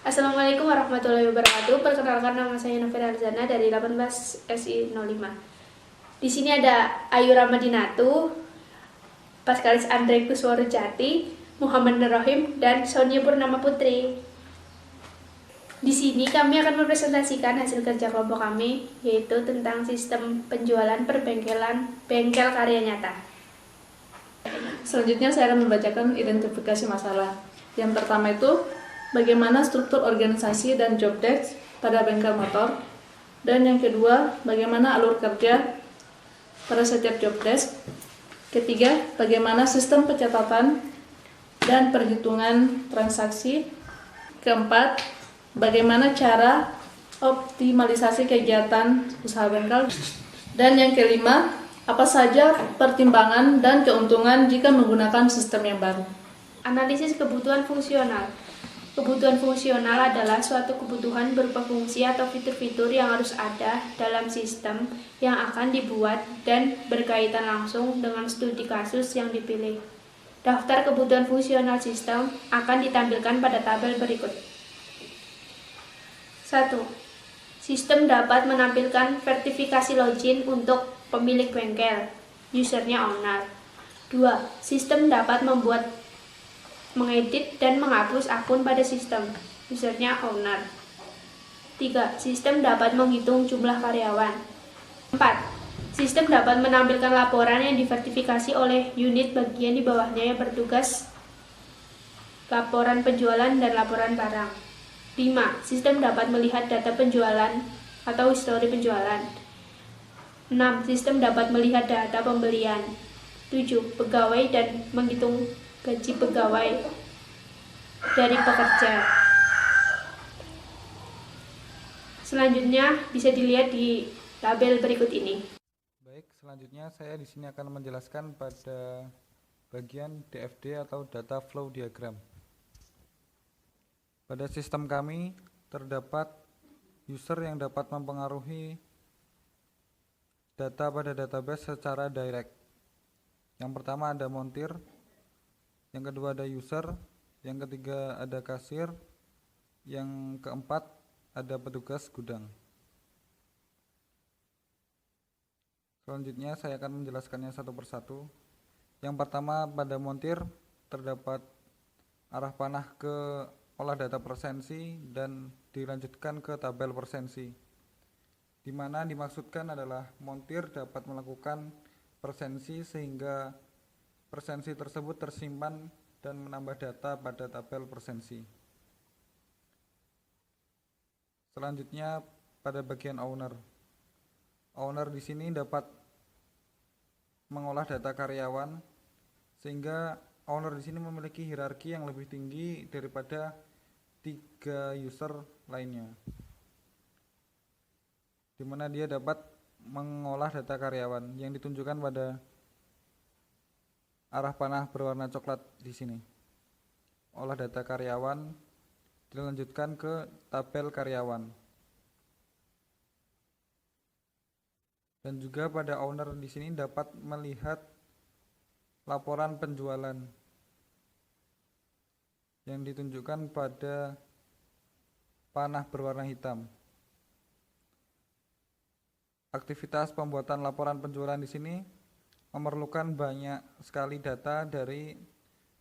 Assalamualaikum warahmatullahi wabarakatuh. Perkenalkan, nama saya Novira Arzana dari 18 SI05. Di sini ada Ayu Ramadinatu, Paskalis Andre Kusworo Jati, Muhammad Nur Rahim, dan Sonia Purnama Putri. Di sini kami akan mempresentasikan hasil kerja kelompok kami, yaitu tentang sistem penjualan perbengkelan bengkel karya nyata. Selanjutnya saya akan membacakan identifikasi masalah. Yang pertama itu, bagaimana struktur organisasi dan job desk pada bengkel motor. Dan yang kedua, bagaimana alur kerja pada setiap job desk. Ketiga, bagaimana sistem pencatatan dan perhitungan transaksi. Keempat, bagaimana cara optimalisasi kegiatan usaha bengkel. Dan yang kelima, apa saja pertimbangan dan keuntungan jika menggunakan sistem yang baru. Analisis kebutuhan fungsional. Kebutuhan fungsional adalah suatu kebutuhan berupa fungsi atau fitur-fitur yang harus ada dalam sistem yang akan dibuat dan berkaitan langsung dengan studi kasus yang dipilih. Daftar kebutuhan fungsional sistem akan ditampilkan pada tabel berikut. 1. Sistem dapat menampilkan verifikasi login untuk pemilik bengkel, usernya owner. 2. Sistem dapat mengedit dan menghapus akun pada sistem, usernya owner. 3. Sistem dapat menghitung jumlah karyawan. 4. Sistem dapat menampilkan laporan yang diverifikasi oleh unit bagian di bawahnya yang bertugas laporan penjualan dan laporan barang. 5. Sistem dapat melihat data penjualan atau histori penjualan. 6. Sistem dapat melihat data pembelian. 7. Pegawai dan menghitung gaji pegawai dari pekerja. Selanjutnya bisa dilihat di tabel berikut ini. Baik, selanjutnya saya di sini akan menjelaskan pada bagian DFD atau Data Flow Diagram. Pada sistem kami terdapat user yang dapat mempengaruhi data pada database secara direct. Yang pertama ada montir, yang kedua ada user, yang ketiga ada kasir, yang keempat ada petugas gudang. Selanjutnya saya akan menjelaskannya satu persatu. Yang pertama pada montir terdapat arah panah ke olah data persensi dan dilanjutkan ke tabel persensi, di mana dimaksudkan adalah montir dapat melakukan persensi sehingga persensi tersebut tersimpan dan menambah data pada tabel persensi. Selanjutnya pada bagian owner. Owner di sini dapat mengolah data karyawan sehingga owner di sini memiliki hierarki yang lebih tinggi daripada 3 user lainnya, di mana dia dapat mengolah data karyawan yang ditunjukkan pada arah panah berwarna coklat di sini. Olah data karyawan dilanjutkan ke tabel karyawan. Dan juga pada owner di sini dapat melihat laporan penjualan yang ditunjukkan pada panah berwarna hitam. Aktivitas pembuatan laporan penjualan di sini memerlukan banyak sekali data dari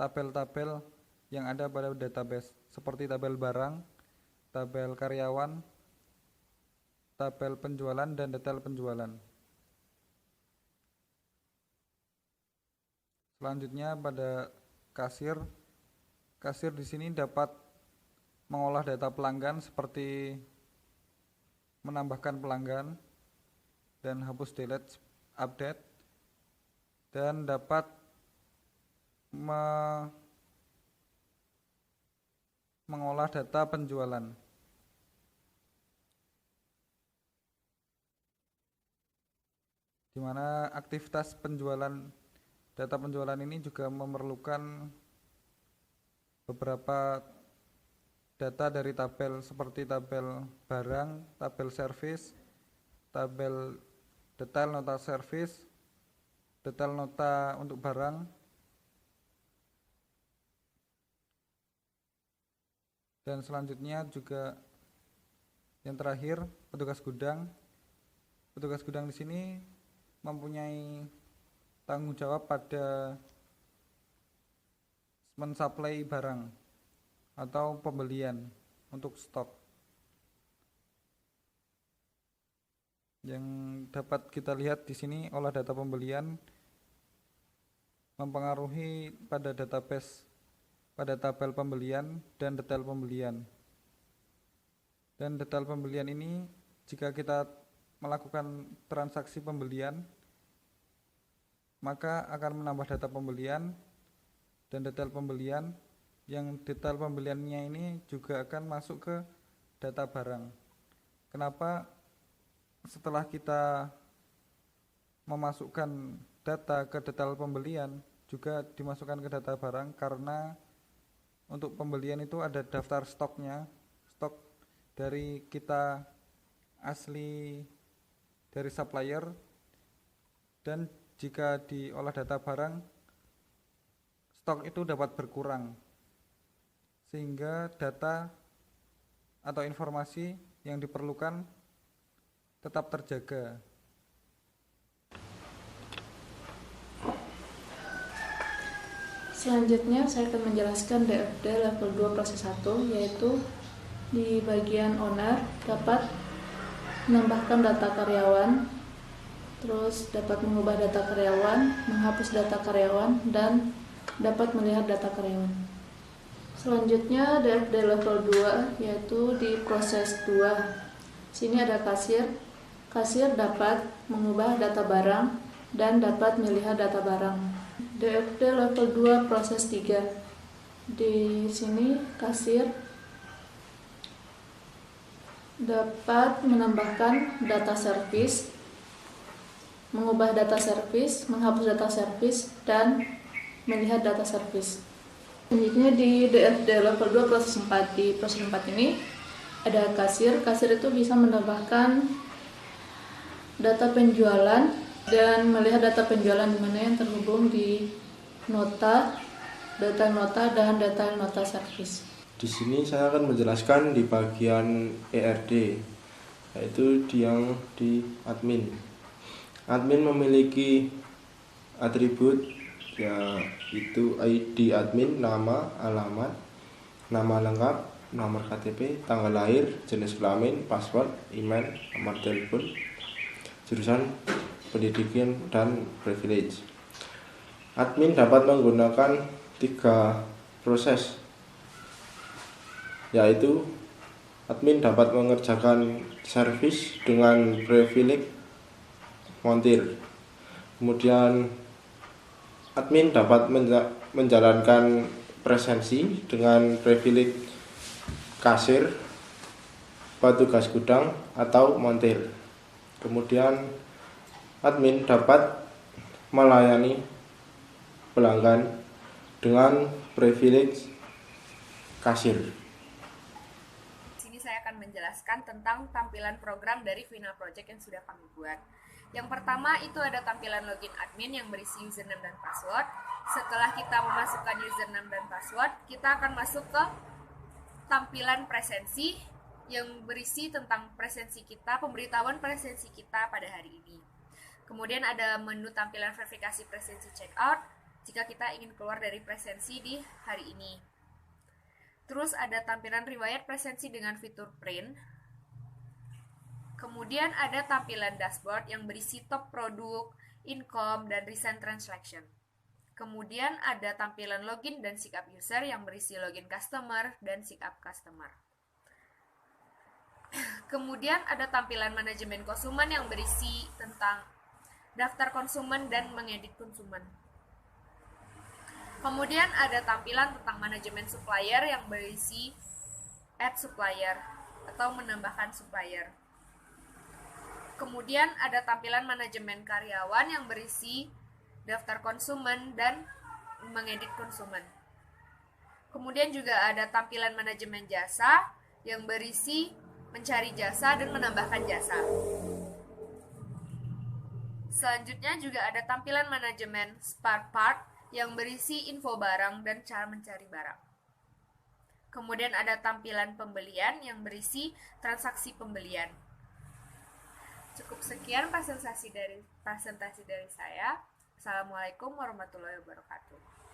tabel-tabel yang ada pada database, seperti tabel barang, tabel karyawan, tabel penjualan, dan detail penjualan. Selanjutnya pada kasir. Kasir di sini dapat mengolah data pelanggan seperti menambahkan pelanggan dan hapus delete update, dan dapat mengolah data penjualan. Di mana aktivitas data penjualan ini juga memerlukan beberapa data dari tabel seperti tabel barang, tabel service, tabel detail nota service, detail nota untuk barang, Dan selanjutnya juga yang terakhir petugas gudang. Petugas gudang di sini mempunyai tanggung jawab pada mensuplai barang atau pembelian untuk stok. Yang dapat kita lihat di sini, olah data pembelian mempengaruhi pada database, pada tabel pembelian dan detail pembelian. Dan detail pembelian ini jika kita melakukan transaksi pembelian, maka akan menambah data pembelian dan detail pembelian, yang detail pembeliannya ini juga akan masuk ke data barang. Kenapa setelah kita memasukkan data ke detail pembelian juga dimasukkan ke data barang? Karena untuk pembelian itu ada daftar stoknya, stok dari kita asli dari supplier, dan jika diolah data barang, stok itu dapat berkurang sehingga data atau informasi yang diperlukan tetap terjaga. Selanjutnya saya akan menjelaskan DFD level 2 proses 1, yaitu di bagian owner dapat menambahkan data karyawan, terus dapat mengubah data karyawan, menghapus data karyawan, dan dapat melihat data karyawan. Selanjutnya DFD level 2 yaitu di proses 2. Sini ada kasir. Kasir dapat mengubah data barang dan dapat melihat data barang. DFD level 2 proses 3. Di sini kasir dapat menambahkan data service, mengubah data service, menghapus data service, dan melihat data service. Selanjutnya di DFD level 2 proses 4. Di proses 4 ini ada kasir. Kasir itu bisa menambahkan data penjualan dan melihat data penjualan di mana yang terhubung di nota, data nota, dan data nota service. Di sini saya akan menjelaskan di bagian ERD, yaitu yang di admin. Admin memiliki atribut yaitu ID admin, nama, alamat, nama lengkap, nomor KTP, tanggal lahir, jenis kelamin, password, email, nomor telepon, jurusan pendidikan, dan privilege. Admin dapat menggunakan 3 proses, yaitu admin dapat mengerjakan service dengan privilege montir. Kemudian admin dapat menjalankan presensi dengan privilege kasir, petugas gudang, atau montir. Kemudian admin dapat melayani pelanggan dengan privilege kasir. Sini saya akan menjelaskan tentang tampilan program dari final project yang sudah kami buat. Yang pertama itu ada tampilan login admin yang berisi username dan password. Setelah kita memasukkan username dan password, kita akan masuk ke tampilan presensi yang berisi tentang presensi kita, pemberitahuan presensi kita pada hari ini. Kemudian ada menu tampilan verifikasi presensi checkout jika kita ingin keluar dari presensi di hari ini. Terus ada tampilan riwayat presensi dengan fitur print. Kemudian ada tampilan dashboard yang berisi top produk, income, dan recent transaction. Kemudian ada tampilan login dan sikap user yang berisi login customer dan sikap customer. Kemudian ada tampilan manajemen konsumen yang berisi tentang daftar konsumen dan mengedit konsumen. Kemudian ada tampilan tentang manajemen supplier yang berisi add supplier atau menambahkan supplier. Kemudian ada tampilan manajemen karyawan yang berisi daftar konsumen dan mengedit konsumen. Kemudian juga ada tampilan manajemen jasa yang berisi mencari jasa dan menambahkan jasa. Selanjutnya juga ada tampilan manajemen spare part yang berisi info barang dan cara mencari barang. Kemudian ada tampilan pembelian yang berisi transaksi pembelian. Cukup sekian presentasi dari saya. Assalamualaikum warahmatullahi wabarakatuh.